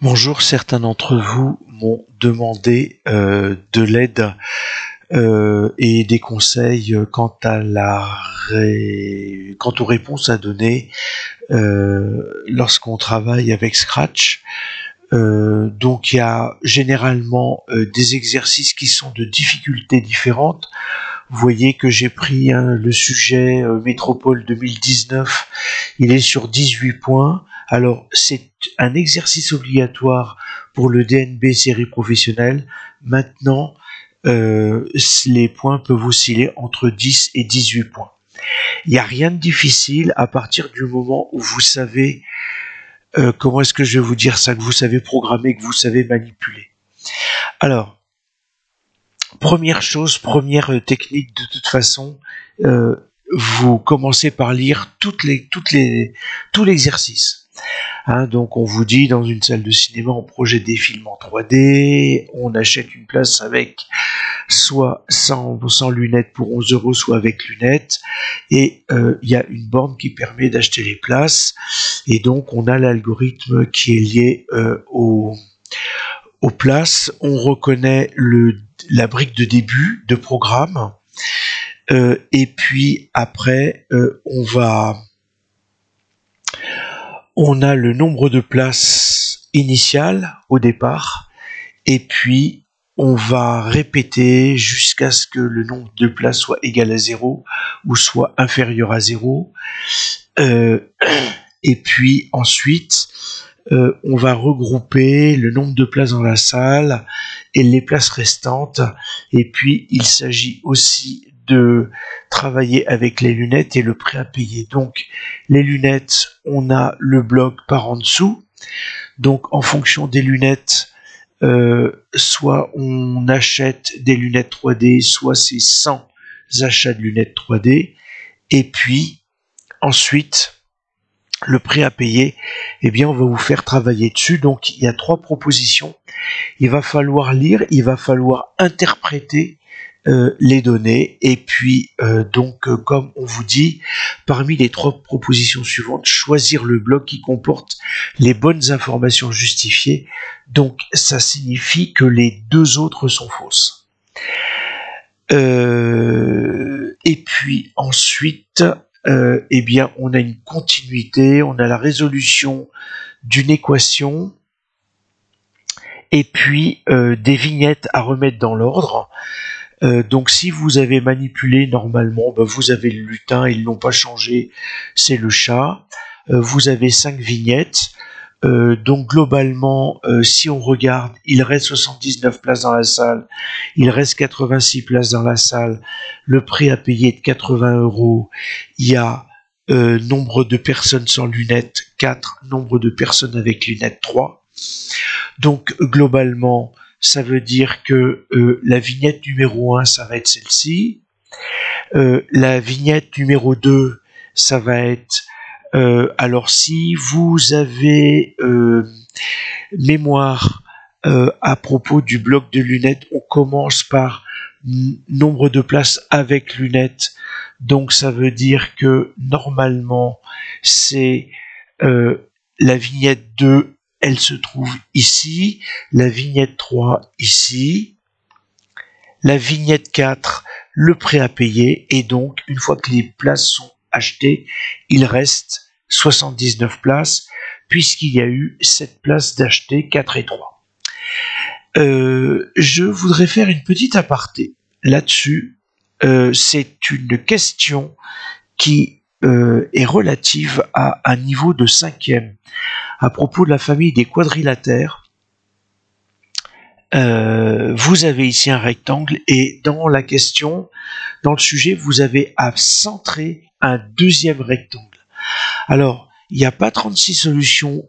Bonjour, certains d'entre vous m'ont demandé de l'aide et des conseils quant aux réponses à donner lorsqu'on travaille avec Scratch. Donc il y a généralement des exercices qui sont de difficultés différentes. Vous voyez que j'ai pris le sujet Métropole 2019, il est sur 18 points. Alors c'est un exercice obligatoire pour le DNB série professionnelle. Maintenant, les points peuvent osciller entre 10 et 18 points. Il n'y a rien de difficile à partir du moment où vous savez, comment est-ce que je vais vous dire ça, que vous savez programmer, que vous savez manipuler. Alors, première technique de toute façon, vous commencez par lire tout l'exercice. Donc on vous dit, dans une salle de cinéma, on projette des films en 3D, on achète une place avec soit sans lunettes pour 11 €, soit avec lunettes, et il y a une borne qui permet d'acheter les places, et donc on a l'algorithme qui est lié aux places. On reconnaît la brique de début de programme, et puis après on a le nombre de places initiales au départ, et puis on va répéter jusqu'à ce que le nombre de places soit égal à 0 ou soit inférieur à 0. Et puis ensuite, on va regrouper le nombre de places dans la salle et les places restantes. Et puis il s'agit aussi de travailler avec les lunettes et le prêt à payer. Donc les lunettes, on a le bloc par en dessous. Donc en fonction des lunettes, soit on achète des lunettes 3D, soit c'est 100 achats de lunettes 3D. Et puis ensuite, le prêt à payer, eh bien on va vous faire travailler dessus. Donc il y a 3 propositions. Il va falloir lire, il va falloir interpréter les données, et puis comme on vous dit, parmi les 3 propositions suivantes, choisir le bloc qui comporte les bonnes informations justifiées. Donc ça signifie que les 2 autres sont fausses. Et puis ensuite, eh bien on a une continuité, on a la résolution d'une équation, et puis des vignettes à remettre dans l'ordre. Donc si vous avez manipulé normalement, vous avez le lutin, ils l'ont pas changé, c'est le chat. Vous avez 5 vignettes. Donc globalement, si on regarde, il reste 79 places dans la salle, il reste 86 places dans la salle, le prêt à payer est de 80 €, il y a nombre de personnes sans lunettes 4, nombre de personnes avec lunettes 3. Donc globalement, ça veut dire que la vignette numéro 1, ça va être celle-ci. La vignette numéro 2, ça va être... alors si vous avez mémoire à propos du bloc de lunettes, on commence par nombre de places avec lunettes. Donc ça veut dire que normalement, c'est la vignette 2, elle se trouve ici, la vignette 3 ici, la vignette 4, le prêt à payer, et donc une fois que les places sont achetées, il reste 79 places, puisqu'il y a eu 7 places d'achetées, 4 et 3. Je voudrais faire une petite aparté là-dessus. C'est une question qui est relative à un niveau de 5e. À propos de la famille des quadrilatères, vous avez ici un rectangle, et dans la question, dans le sujet, vous avez à centrer un 2e rectangle. Alors, il n'y a pas 36 solutions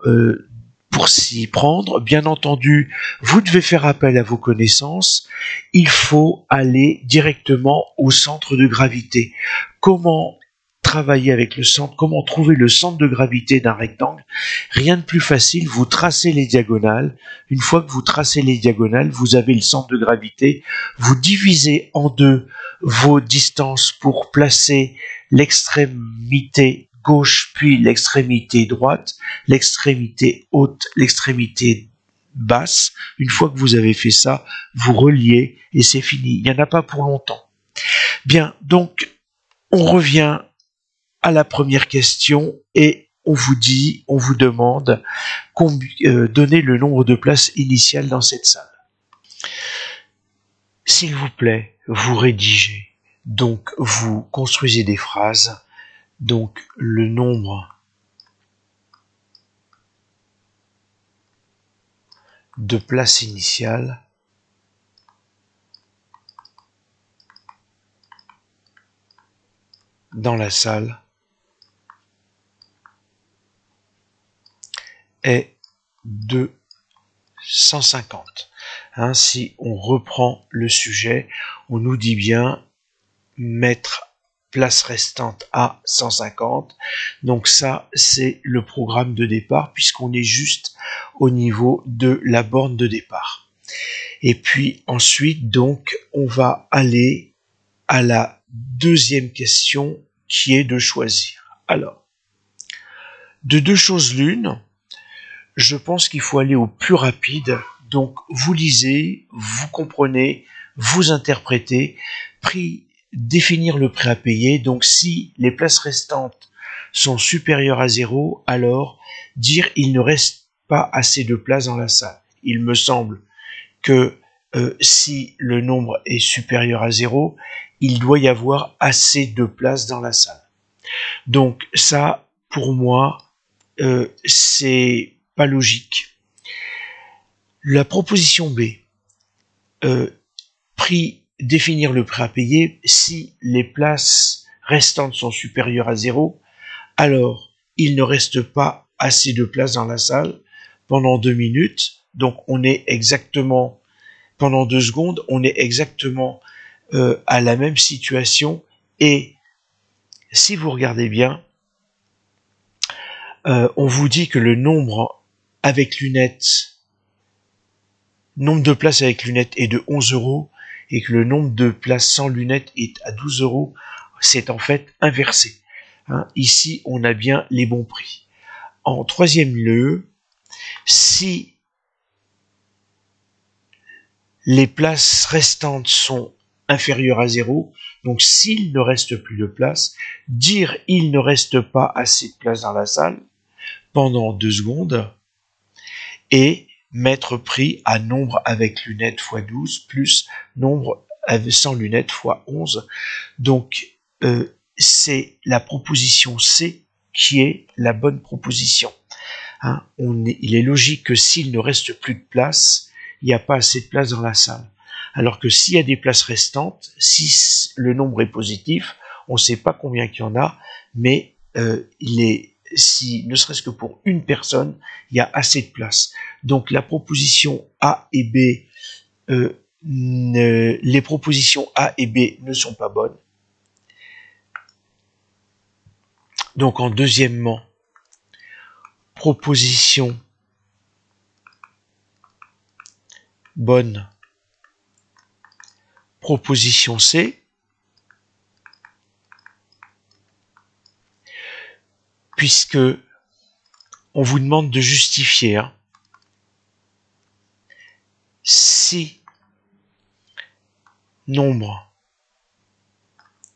pour s'y prendre. Bien entendu, vous devez faire appel à vos connaissances. Il faut aller directement au centre de gravité. Comment travailler avec le centre, comment trouver le centre de gravité d'un rectangle? Rien de plus facile, vous tracez les diagonales. Une fois que vous tracez les diagonales, vous avez le centre de gravité. Vous divisez en 2 vos distances pour placer l'extrémité gauche, puis l'extrémité droite, l'extrémité haute, l'extrémité basse. Une fois que vous avez fait ça, vous reliez et c'est fini. Il n'y en a pas pour longtemps. Bien, donc on revient à la première question et on vous demande donner le nombre de places initiales dans cette salle. S'il vous plaît, vous rédigez. Donc vous construisez des phrases. Donc le nombre de places initiales dans la salle est de 150. Hein, si on reprend le sujet, on nous dit bien mettre place restante à 150. Donc ça, c'est le programme de départ puisqu'on est juste au niveau de la borne de départ. Et puis ensuite, donc, on va aller à la deuxième question qui est de choisir. Alors, de deux choses l'une, je pense qu'il faut aller au plus rapide. Donc, vous lisez, vous comprenez, vous interprétez, définir le prix à payer. Donc, si les places restantes sont supérieures à 0, alors dire il ne reste pas assez de places dans la salle. Il me semble que si le nombre est supérieur à 0, il doit y avoir assez de places dans la salle. Donc ça, pour moi, c'est pas logique. La proposition B, définir le prix à payer, si les places restantes sont supérieures à 0, alors il ne reste pas assez de place dans la salle pendant 2 minutes, donc on est exactement, pendant 2 secondes, on est exactement à la même situation, et si vous regardez bien, on vous dit que le nombre avec lunettes, nombre de places avec lunettes est de 11 € et que le nombre de places sans lunettes est à 12 €, c'est en fait inversé. Hein, ici, on a bien les bons prix. En troisième lieu, si les places restantes sont inférieures à 0, donc s'il ne reste plus de place, dire il ne reste pas assez de place dans la salle pendant 2 secondes et mettre prix à nombre avec lunettes x 12 plus nombre sans lunettes x 11. Donc, c'est la proposition C qui est la bonne proposition. Hein, il est logique que s'il ne reste plus de place, il n'y a pas assez de place dans la salle. Alors que s'il y a des places restantes, si le nombre est positif, on ne sait pas combien qu'il y en a, mais si ne serait-ce que pour une personne, il y a assez de place. Donc la proposition A et B, les propositions A et B ne sont pas bonnes. Donc en deuxièmement, proposition bonne, proposition C, puisque on vous demande de justifier. Hein. Si nombre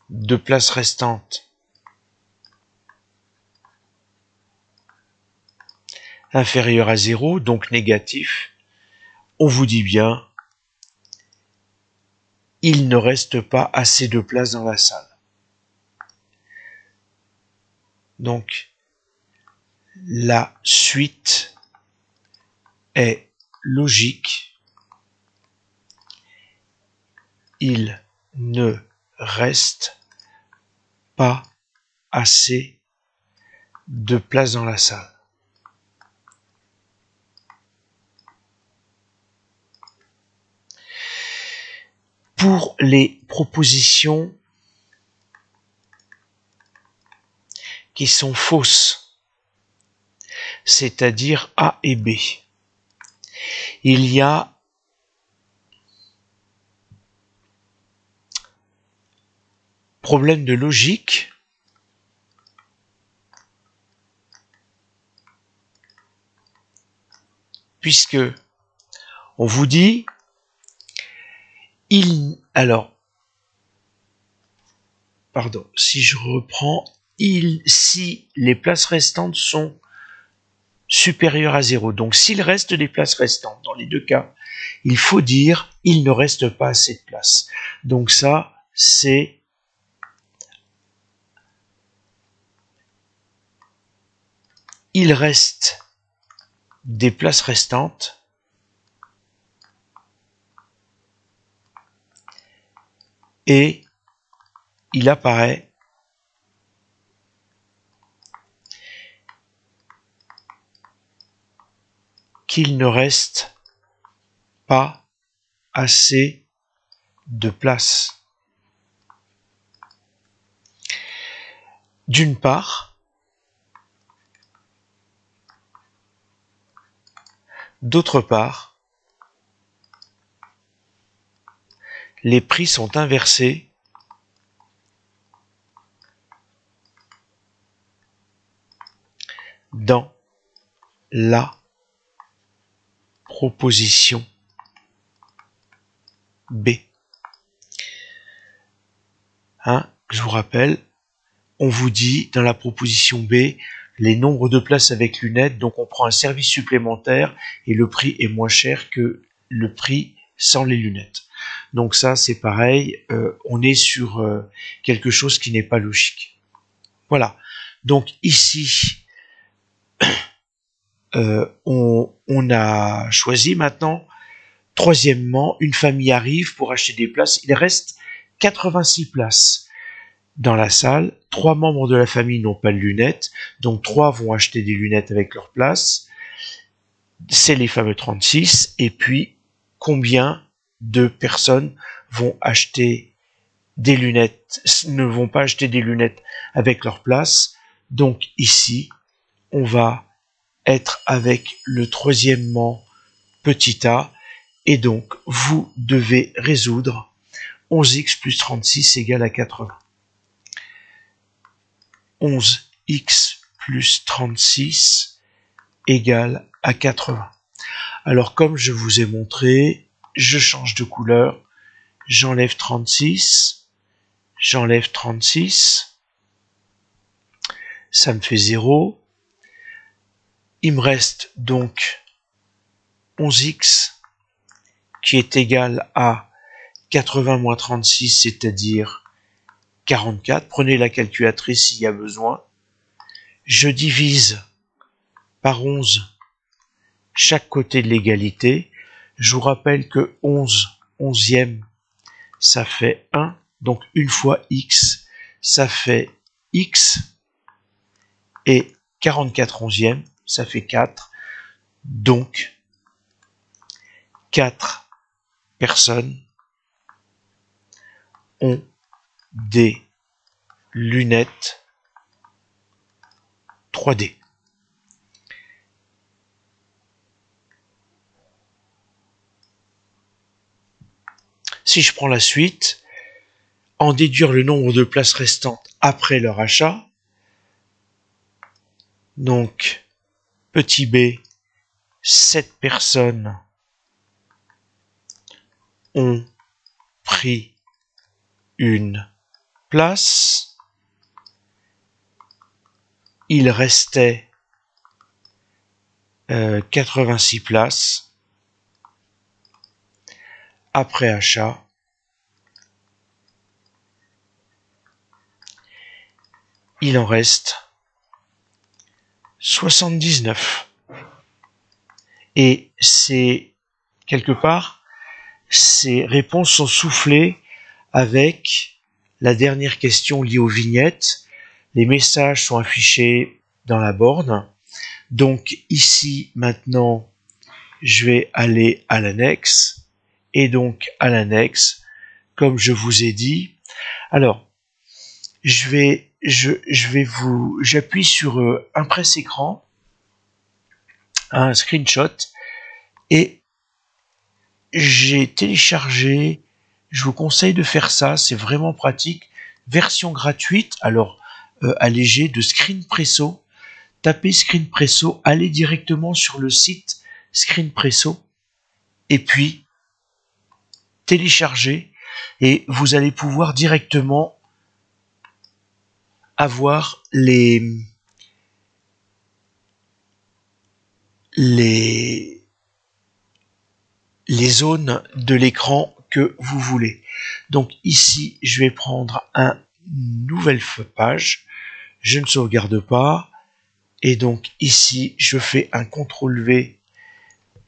de places restantes inférieur à 0, donc négatif, on vous dit bien il ne reste pas assez de place dans la salle. Donc, la suite est logique. Il ne reste pas assez de place dans la salle. Pour les propositions qui sont fausses, c'est-à-dire A et B, il y a problème de logique puisque On vous dit, si je reprends, si les places restantes sont supérieures à 0, donc s'il reste des places restantes, dans les deux cas, il faut dire, il ne reste pas assez de place. Donc ça, c'est il reste des places restantes et il apparaît qu'il ne reste pas assez de place. D'une part, d'autre part, les prix sont inversés dans la proposition B. Je vous rappelle, on vous dit dans la proposition B, les nombres de places avec lunettes, donc on prend un service supplémentaire et le prix est moins cher que le prix sans les lunettes. Donc ça, c'est pareil, on est sur quelque chose qui n'est pas logique. Voilà. Donc ici, on a choisi maintenant. Troisièmement, une famille arrive pour acheter des places. Il reste 86 places dans la salle. 3 membres de la famille n'ont pas de lunettes, donc 3 vont acheter des lunettes avec leur place. C'est les fameux 36. Et puis, combien de personnes vont acheter des lunettes, ne vont pas acheter des lunettes avec leur place? Donc ici, on va être avec le troisièmement petit a. Et donc, vous devez résoudre 11x plus 36 égale à 80. 11x plus 36 égale à 80. Alors, comme je vous ai montré, je change de couleur. J'enlève 36. J'enlève 36. Ça me fait 0. Il me reste donc 11x qui est égal à 80 moins 36, c'est-à-dire 44. Prenez la calculatrice s'il y a besoin. Je divise par 11 chaque côté de l'égalité. Je vous rappelle que 11 onzième, ça fait 1. Donc une fois x, ça fait x. Et 44 onzième, ça fait 4. Donc 4 personnes ont des lunettes 3D. Si je prends la suite, en déduire le nombre de places restantes après leur achat, donc petit b, 7 personnes ont pris une place. Il restait 86 places après achat. Il en reste 79. Et c'est quelque part, ces réponses sont soufflées avec la dernière question liée aux vignettes. Les messages sont affichés dans la borne. Donc ici, maintenant, je vais aller à l'annexe. Et donc, à l'annexe, comme je vous ai dit, alors, j'appuie sur un presse-écran, un screenshot, et j'ai téléchargé, je vous conseille de faire ça, c'est vraiment pratique, version gratuite, alors allégée de Screenpresso. Tapez Screenpresso, allez directement sur le site Screenpresso et puis télécharger, et vous allez pouvoir directement avoir les zones de l'écran que vous voulez. Donc ici, je vais prendre une nouvelle page, je ne sauvegarde pas, et donc ici, je fais un CTRL-V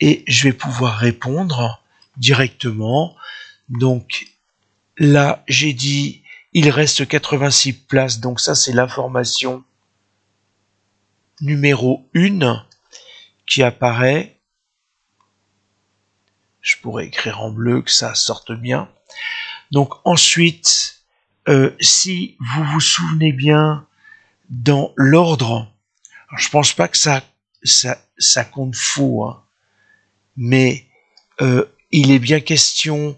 et je vais pouvoir répondre directement. Donc là, j'ai dit, il reste 86 places, donc ça c'est l'information numéro 1 qui apparaît. Je pourrais écrire en bleu que ça sorte bien. Donc ensuite, si vous vous souvenez bien dans l'ordre, je pense pas que ça compte faux, hein, mais il est bien question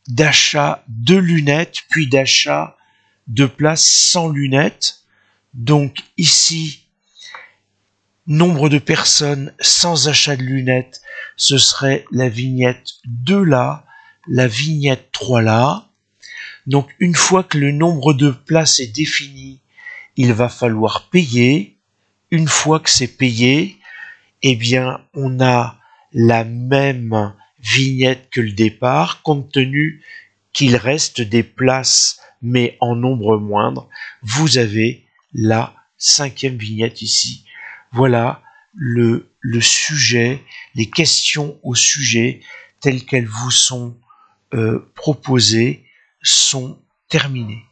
d'achat de lunettes, puis d'achat de places sans lunettes. Donc ici, nombre de personnes sans achat de lunettes, ce serait la vignette 2 là, la vignette 3 là. Donc une fois que le nombre de places est défini, il va falloir payer. Une fois que c'est payé, eh bien on a la même vignette que le départ, compte tenu qu'il reste des places mais en nombre moindre. Vous avez la 5e vignette ici. Voilà le sujet, les questions au sujet telles qu'elles vous sont proposées sont terminées.